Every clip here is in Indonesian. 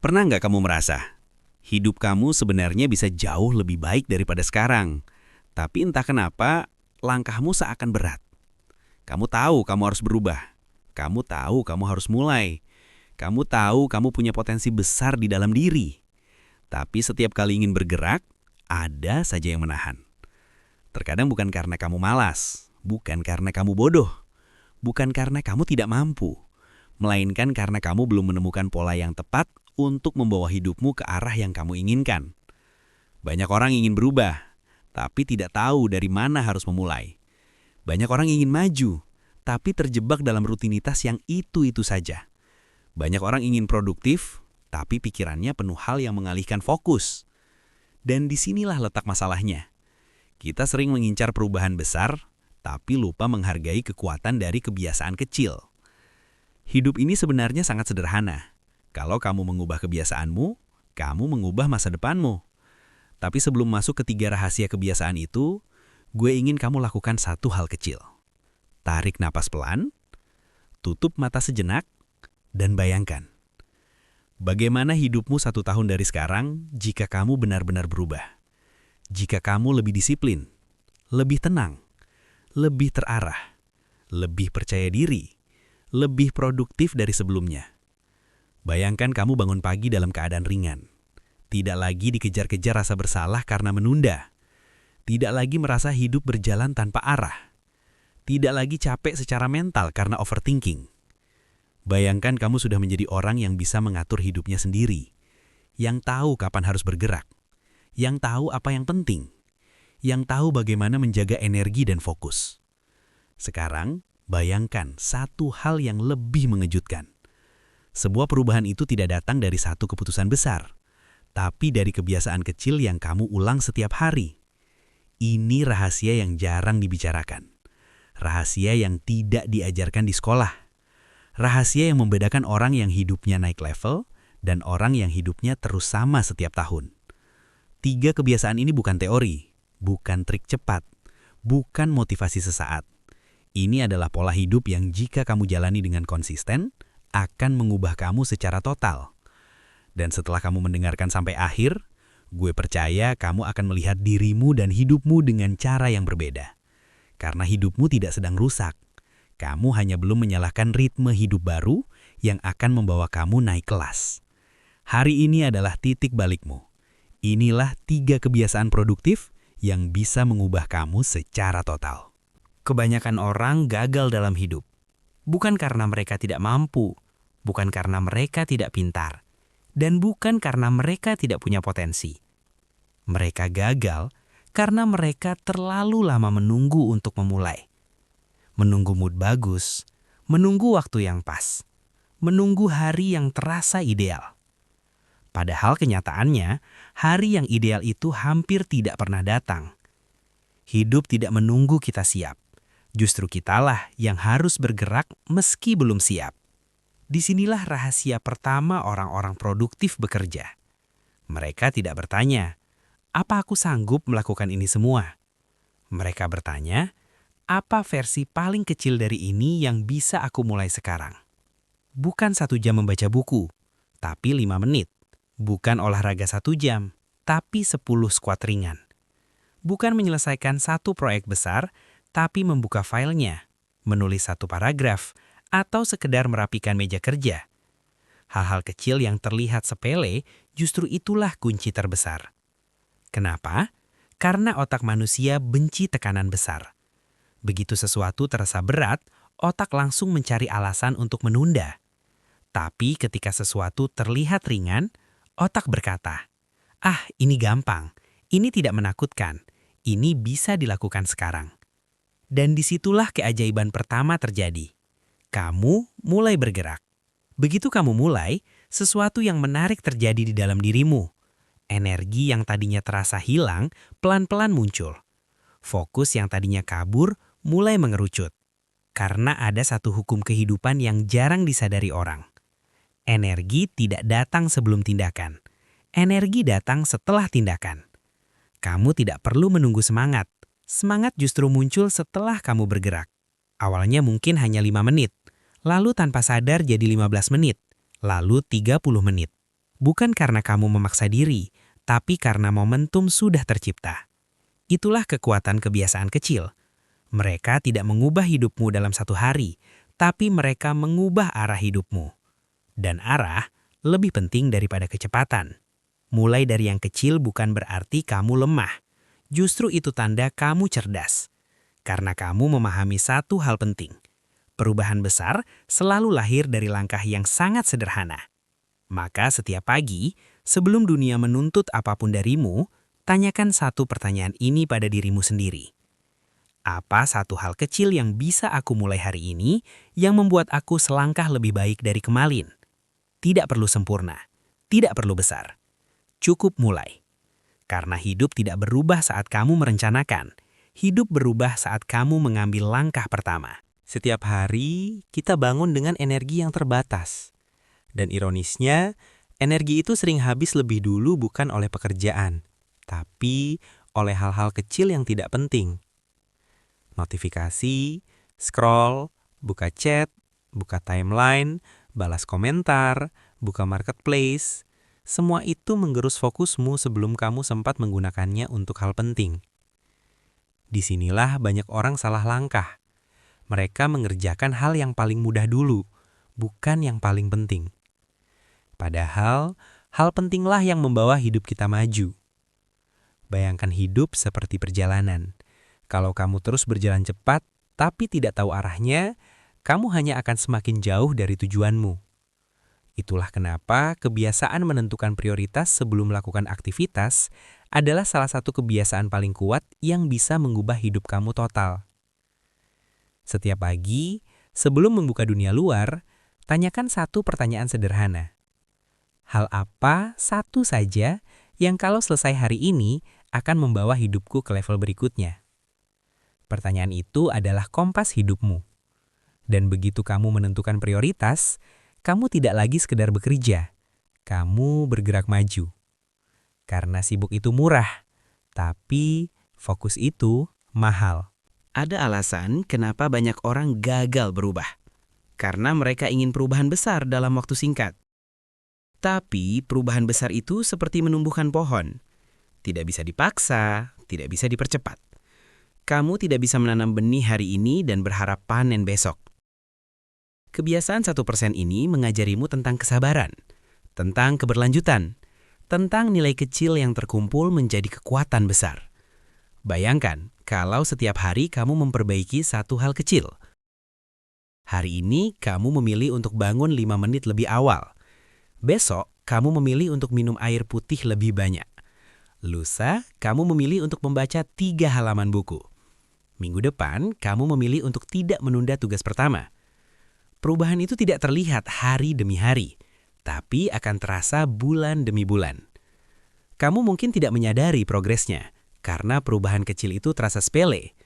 Pernah nggak kamu merasa, hidup kamu sebenarnya bisa jauh lebih baik daripada sekarang, tapi entah kenapa langkahmu seakan berat. Kamu tahu kamu harus berubah. Kamu tahu kamu harus mulai. Kamu tahu kamu punya potensi besar di dalam diri. Tapi setiap kali ingin bergerak, ada saja yang menahan. Terkadang bukan karena kamu malas, bukan karena kamu bodoh, bukan karena kamu tidak mampu, melainkan karena kamu belum menemukan pola yang tepat untuk membawa hidupmu ke arah yang kamu inginkan. Banyak orang ingin berubah, tapi tidak tahu dari mana harus memulai. Banyak orang ingin maju, tapi terjebak dalam rutinitas yang itu-itu saja. Banyak orang ingin produktif, tapi pikirannya penuh hal yang mengalihkan fokus. Dan disinilah letak masalahnya. Kita sering mengincar perubahan besar, tapi lupa menghargai kekuatan dari kebiasaan kecil. Hidup ini sebenarnya sangat sederhana. Kalau kamu mengubah kebiasaanmu, kamu mengubah masa depanmu. Tapi sebelum masuk ke 3 rahasia kebiasaan itu, gue ingin kamu lakukan satu hal kecil. Tarik napas pelan, tutup mata sejenak, dan bayangkan. Bagaimana hidupmu 1 tahun dari sekarang jika kamu benar-benar berubah? Jika kamu lebih disiplin, lebih tenang, lebih terarah, lebih percaya diri, lebih produktif dari sebelumnya. Bayangkan kamu bangun pagi dalam keadaan ringan. Tidak lagi dikejar-kejar rasa bersalah karena menunda. Tidak lagi merasa hidup berjalan tanpa arah. Tidak lagi capek secara mental karena overthinking. Bayangkan kamu sudah menjadi orang yang bisa mengatur hidupnya sendiri. Yang tahu kapan harus bergerak. Yang tahu apa yang penting. Yang tahu bagaimana menjaga energi dan fokus. Sekarang, bayangkan satu hal yang lebih mengejutkan. Sebuah perubahan itu tidak datang dari satu keputusan besar, tapi dari kebiasaan kecil yang kamu ulang setiap hari. Ini rahasia yang jarang dibicarakan. Rahasia yang tidak diajarkan di sekolah. Rahasia yang membedakan orang yang hidupnya naik level dan orang yang hidupnya terus sama setiap tahun. 3 kebiasaan ini bukan teori, bukan trik cepat, bukan motivasi sesaat. Ini adalah pola hidup yang jika kamu jalani dengan konsisten, akan mengubah kamu secara total. Dan setelah kamu mendengarkan sampai akhir, gue percaya kamu akan melihat dirimu dan hidupmu dengan cara yang berbeda. Karena hidupmu tidak sedang rusak. Kamu hanya belum menyalahkan ritme hidup baru yang akan membawa kamu naik kelas. Hari ini adalah titik balikmu. Inilah 3 kebiasaan produktif yang bisa mengubah kamu secara total. Kebanyakan orang gagal dalam hidup. Bukan karena mereka tidak mampu, bukan karena mereka tidak pintar, dan bukan karena mereka tidak punya potensi. Mereka gagal karena mereka terlalu lama menunggu untuk memulai. Menunggu mood bagus, menunggu waktu yang pas, menunggu hari yang terasa ideal. Padahal kenyataannya, hari yang ideal itu hampir tidak pernah datang. Hidup tidak menunggu kita siap. Justru kitalah yang harus bergerak meski belum siap. Disinilah rahasia pertama orang-orang produktif bekerja. Mereka tidak bertanya, apa aku sanggup melakukan ini semua? Mereka bertanya, apa versi paling kecil dari ini yang bisa aku mulai sekarang? Bukan 1 jam membaca buku, tapi 5 menit. Bukan olahraga 1 jam, tapi 10 squat ringan. Bukan menyelesaikan 1 proyek besar, tapi membuka filenya, menulis 1 paragraf, atau sekedar merapikan meja kerja. Hal-hal kecil yang terlihat sepele, justru itulah kunci terbesar. Kenapa? Karena otak manusia benci tekanan besar. Begitu sesuatu terasa berat, otak langsung mencari alasan untuk menunda. Tapi ketika sesuatu terlihat ringan, otak berkata, "Ah, ini gampang, ini tidak menakutkan, ini bisa dilakukan sekarang." Dan disitulah keajaiban pertama terjadi. Kamu mulai bergerak. Begitu kamu mulai, sesuatu yang menarik terjadi di dalam dirimu. Energi yang tadinya terasa hilang, pelan-pelan muncul. Fokus yang tadinya kabur, mulai mengerucut. Karena ada satu hukum kehidupan yang jarang disadari orang. Energi tidak datang sebelum tindakan. Energi datang setelah tindakan. Kamu tidak perlu menunggu semangat. Semangat justru muncul setelah kamu bergerak. Awalnya mungkin hanya 5 menit, lalu tanpa sadar jadi 15 menit, lalu 30 menit. Bukan karena kamu memaksa diri, tapi karena momentum sudah tercipta. Itulah kekuatan kebiasaan kecil. Mereka tidak mengubah hidupmu dalam satu hari, tapi mereka mengubah arah hidupmu. Dan arah lebih penting daripada kecepatan. Mulai dari yang kecil bukan berarti kamu lemah. Justru itu tanda kamu cerdas. Karena kamu memahami satu hal penting. Perubahan besar selalu lahir dari langkah yang sangat sederhana. Maka setiap pagi, sebelum dunia menuntut apapun darimu, tanyakan satu pertanyaan ini pada dirimu sendiri. Apa satu hal kecil yang bisa aku mulai hari ini yang membuat aku selangkah lebih baik dari kemarin? Tidak perlu sempurna, tidak perlu besar. Cukup mulai. Karena hidup tidak berubah saat kamu merencanakan. Hidup berubah saat kamu mengambil langkah pertama. Setiap hari, kita bangun dengan energi yang terbatas. Dan ironisnya, energi itu sering habis lebih dulu bukan oleh pekerjaan, tapi oleh hal-hal kecil yang tidak penting. Notifikasi, scroll, buka chat, buka timeline, balas komentar, buka marketplace, semua itu menggerus fokusmu sebelum kamu sempat menggunakannya untuk hal penting. Disinilah banyak orang salah langkah. Mereka mengerjakan hal yang paling mudah dulu, bukan yang paling penting. Padahal, hal pentinglah yang membawa hidup kita maju. Bayangkan hidup seperti perjalanan. Kalau kamu terus berjalan cepat, tapi tidak tahu arahnya, kamu hanya akan semakin jauh dari tujuanmu. Itulah kenapa kebiasaan menentukan prioritas sebelum melakukan aktivitas adalah salah satu kebiasaan paling kuat yang bisa mengubah hidup kamu total. Setiap pagi, sebelum membuka dunia luar, tanyakan satu pertanyaan sederhana. Hal apa satu saja yang kalau selesai hari ini akan membawa hidupku ke level berikutnya? Pertanyaan itu adalah kompas hidupmu. Dan begitu kamu menentukan prioritas, kamu tidak lagi sekedar bekerja. Kamu bergerak maju. Karena sibuk itu murah, tapi fokus itu mahal. Ada alasan kenapa banyak orang gagal berubah. Karena mereka ingin perubahan besar dalam waktu singkat. Tapi perubahan besar itu seperti menumbuhkan pohon. Tidak bisa dipaksa, tidak bisa dipercepat. Kamu tidak bisa menanam benih hari ini dan berharap panen besok. Kebiasaan 1% ini mengajarimu tentang kesabaran, tentang keberlanjutan, tentang nilai kecil yang terkumpul menjadi kekuatan besar. Bayangkan kalau setiap hari kamu memperbaiki satu hal kecil. Hari ini kamu memilih untuk bangun 5 menit lebih awal. Besok kamu memilih untuk minum air putih lebih banyak. Lusa kamu memilih untuk membaca 3 halaman buku. Minggu depan kamu memilih untuk tidak menunda tugas pertama. Perubahan itu tidak terlihat hari demi hari, tapi akan terasa bulan demi bulan. Kamu mungkin tidak menyadari progresnya, karena perubahan kecil itu terasa sepele.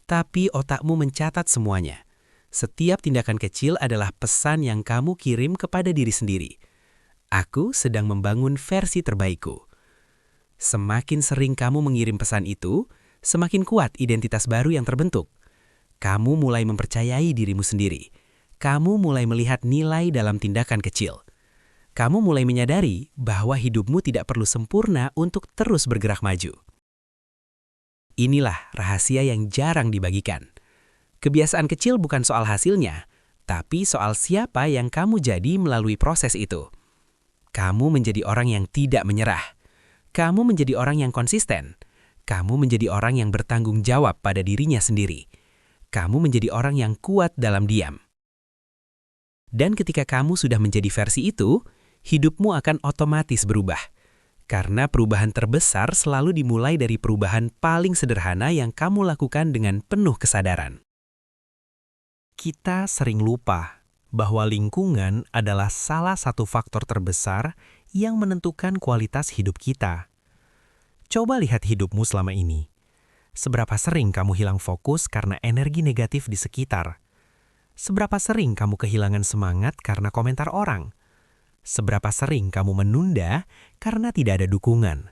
Tapi otakmu mencatat semuanya. Setiap tindakan kecil adalah pesan yang kamu kirim kepada diri sendiri. Aku sedang membangun versi terbaikku. Semakin sering kamu mengirim pesan itu, semakin kuat identitas baru yang terbentuk. Kamu mulai mempercayai dirimu sendiri. Kamu mulai melihat nilai dalam tindakan kecil. Kamu mulai menyadari bahwa hidupmu tidak perlu sempurna untuk terus bergerak maju. Inilah rahasia yang jarang dibagikan. Kebiasaan kecil bukan soal hasilnya, tapi soal siapa yang kamu jadi melalui proses itu. Kamu menjadi orang yang tidak menyerah. Kamu menjadi orang yang konsisten. Kamu menjadi orang yang bertanggung jawab pada dirinya sendiri. Kamu menjadi orang yang kuat dalam diam. Dan ketika kamu sudah menjadi versi itu, hidupmu akan otomatis berubah. Karena perubahan terbesar selalu dimulai dari perubahan paling sederhana yang kamu lakukan dengan penuh kesadaran. Kita sering lupa bahwa lingkungan adalah salah satu faktor terbesar yang menentukan kualitas hidup kita. Coba lihat hidupmu selama ini. Seberapa sering kamu hilang fokus karena energi negatif di sekitar? Seberapa sering kamu kehilangan semangat karena komentar orang? Seberapa sering kamu menunda karena tidak ada dukungan?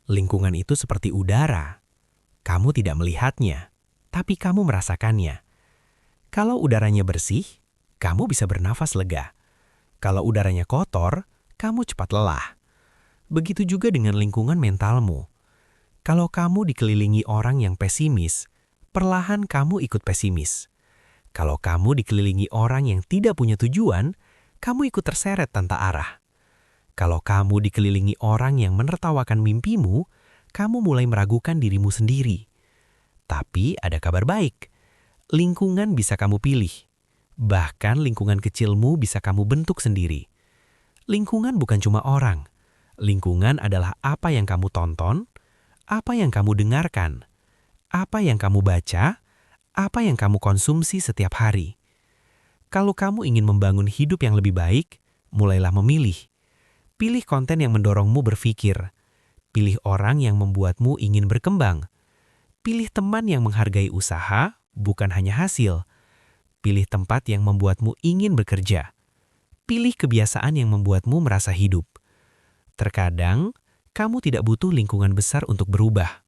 Lingkungan itu seperti udara. Kamu tidak melihatnya, tapi kamu merasakannya. Kalau udaranya bersih, kamu bisa bernafas lega. Kalau udaranya kotor, kamu cepat lelah. Begitu juga dengan lingkungan mentalmu. Kalau kamu dikelilingi orang yang pesimis, perlahan kamu ikut pesimis. Kalau kamu dikelilingi orang yang tidak punya tujuan, kamu ikut terseret tanpa arah. Kalau kamu dikelilingi orang yang menertawakan mimpimu, kamu mulai meragukan dirimu sendiri. Tapi ada kabar baik. Lingkungan bisa kamu pilih. Bahkan lingkungan kecilmu bisa kamu bentuk sendiri. Lingkungan bukan cuma orang. Lingkungan adalah apa yang kamu tonton, apa yang kamu dengarkan, apa yang kamu baca, apa yang kamu konsumsi setiap hari. Kalau kamu ingin membangun hidup yang lebih baik, mulailah memilih. Pilih konten yang mendorongmu berpikir. Pilih orang yang membuatmu ingin berkembang. Pilih teman yang menghargai usaha, bukan hanya hasil. Pilih tempat yang membuatmu ingin bekerja. Pilih kebiasaan yang membuatmu merasa hidup. Terkadang, kamu tidak butuh lingkungan besar untuk berubah.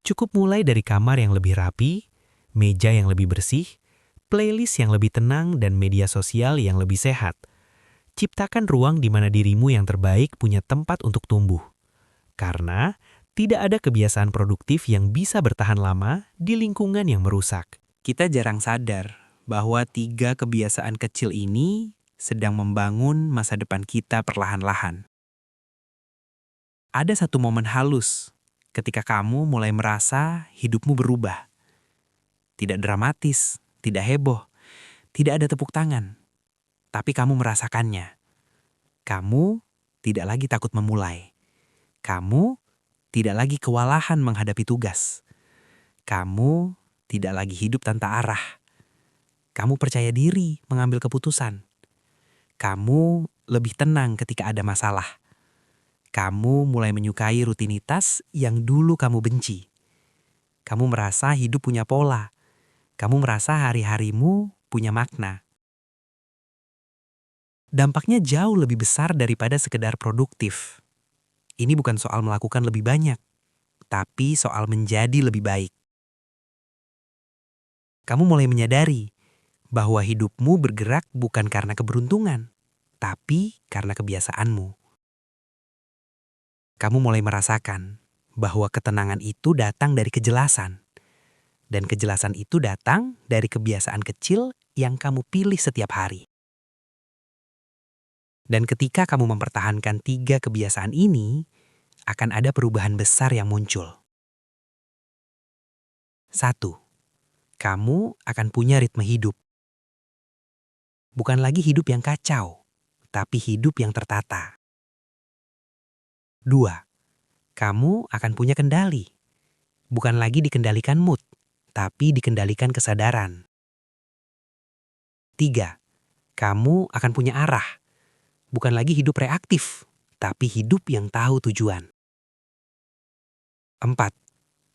Cukup mulai dari kamar yang lebih rapi, meja yang lebih bersih, playlist yang lebih tenang, dan media sosial yang lebih sehat. Ciptakan ruang di mana dirimu yang terbaik punya tempat untuk tumbuh. Karena tidak ada kebiasaan produktif yang bisa bertahan lama di lingkungan yang merusak. Kita jarang sadar bahwa 3 kebiasaan kecil ini sedang membangun masa depan kita perlahan-lahan. Ada satu momen halus ketika kamu mulai merasa hidupmu berubah. Tidak dramatis, tidak heboh, tidak ada tepuk tangan. Tapi kamu merasakannya. Kamu tidak lagi takut memulai. Kamu tidak lagi kewalahan menghadapi tugas. Kamu tidak lagi hidup tanpa arah. Kamu percaya diri mengambil keputusan. Kamu lebih tenang ketika ada masalah. Kamu mulai menyukai rutinitas yang dulu kamu benci. Kamu merasa hidup punya pola. Kamu merasa hari-harimu punya makna. Dampaknya jauh lebih besar daripada sekedar produktif. Ini bukan soal melakukan lebih banyak, tapi soal menjadi lebih baik. Kamu mulai menyadari bahwa hidupmu bergerak bukan karena keberuntungan, tapi karena kebiasaanmu. Kamu mulai merasakan bahwa ketenangan itu datang dari kejelasan. Dan kejelasan itu datang dari kebiasaan kecil yang kamu pilih setiap hari. Dan ketika kamu mempertahankan 3 kebiasaan ini, akan ada perubahan besar yang muncul. 1. Kamu akan punya ritme hidup. Bukan lagi hidup yang kacau, tapi hidup yang tertata. 2. Kamu akan punya kendali. Bukan lagi dikendalikan mood, tapi dikendalikan kesadaran. 3. Kamu akan punya arah. Bukan lagi hidup reaktif, tapi hidup yang tahu tujuan. 4.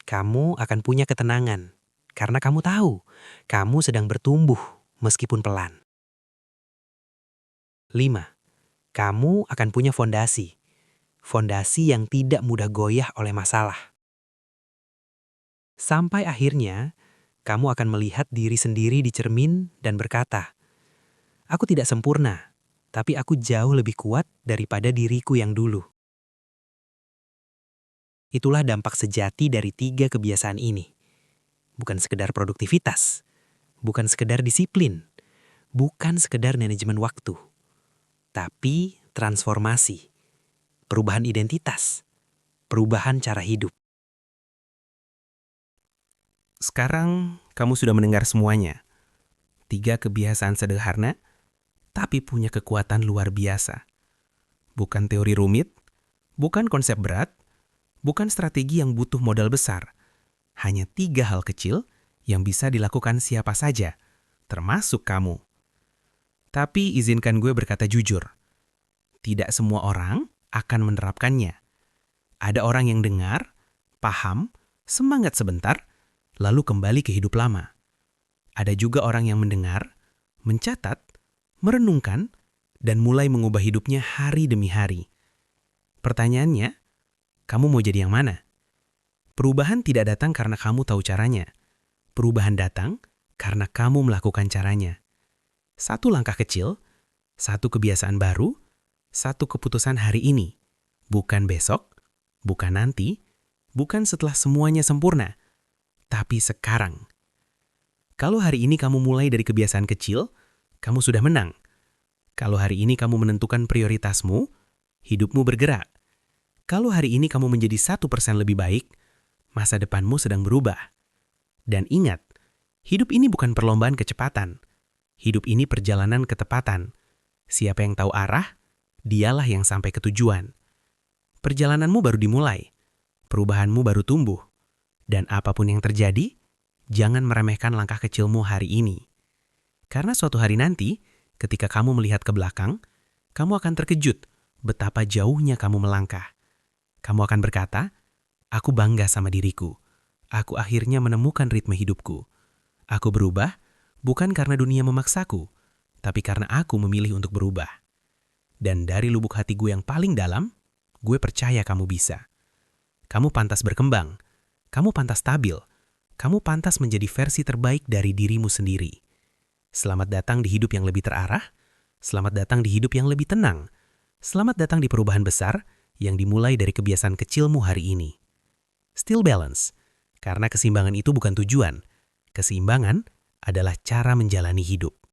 Kamu akan punya ketenangan, karena kamu tahu kamu sedang bertumbuh meskipun pelan. 5. Kamu akan punya fondasi. Fondasi yang tidak mudah goyah oleh masalah. Sampai akhirnya, kamu akan melihat diri sendiri di cermin dan berkata, "Aku tidak sempurna, tapi aku jauh lebih kuat daripada diriku yang dulu." Itulah dampak sejati dari 3 kebiasaan ini. Bukan sekedar produktivitas, bukan sekedar disiplin, bukan sekedar manajemen waktu, tapi transformasi. Perubahan identitas, perubahan cara hidup. Sekarang kamu sudah mendengar semuanya. 3 kebiasaan sederhana, tapi punya kekuatan luar biasa. Bukan teori rumit, bukan konsep berat, bukan strategi yang butuh modal besar. Hanya 3 hal kecil yang bisa dilakukan siapa saja, termasuk kamu. Tapi izinkan gue berkata jujur. Tidak semua orang akan menerapkannya. Ada orang yang dengar, paham, semangat sebentar, lalu kembali ke hidup lama. Ada juga orang yang mendengar, mencatat, merenungkan, dan mulai mengubah hidupnya hari demi hari. Pertanyaannya, kamu mau jadi yang mana? Perubahan tidak datang karena kamu tahu caranya. Perubahan datang karena kamu melakukan caranya. 1 langkah kecil, 1 kebiasaan baru, Satu keputusan hari ini, bukan besok, bukan nanti, bukan setelah semuanya sempurna, tapi sekarang. Kalau hari ini kamu mulai dari kebiasaan kecil, kamu sudah menang. Kalau hari ini kamu menentukan prioritasmu, hidupmu bergerak. Kalau hari ini kamu menjadi 1% lebih baik, masa depanmu sedang berubah. Dan ingat, hidup ini bukan perlombaan kecepatan. Hidup ini perjalanan ketepatan. Siapa yang tahu arah, dialah yang sampai ke tujuan. Perjalananmu baru dimulai. Perubahanmu baru tumbuh. Dan apapun yang terjadi, jangan meremehkan langkah kecilmu hari ini. Karena suatu hari nanti, ketika kamu melihat ke belakang, kamu akan terkejut betapa jauhnya kamu melangkah. Kamu akan berkata, aku bangga sama diriku. Aku akhirnya menemukan ritme hidupku. Aku berubah, bukan karena dunia memaksaku, tapi karena aku memilih untuk berubah. Dan dari lubuk hati gue yang paling dalam, gue percaya kamu bisa. Kamu pantas berkembang, kamu pantas stabil, kamu pantas menjadi versi terbaik dari dirimu sendiri. Selamat datang di hidup yang lebih terarah, selamat datang di hidup yang lebih tenang, selamat datang di perubahan besar yang dimulai dari kebiasaan kecilmu hari ini. Still balance, karena keseimbangan itu bukan tujuan. Keseimbangan adalah cara menjalani hidup.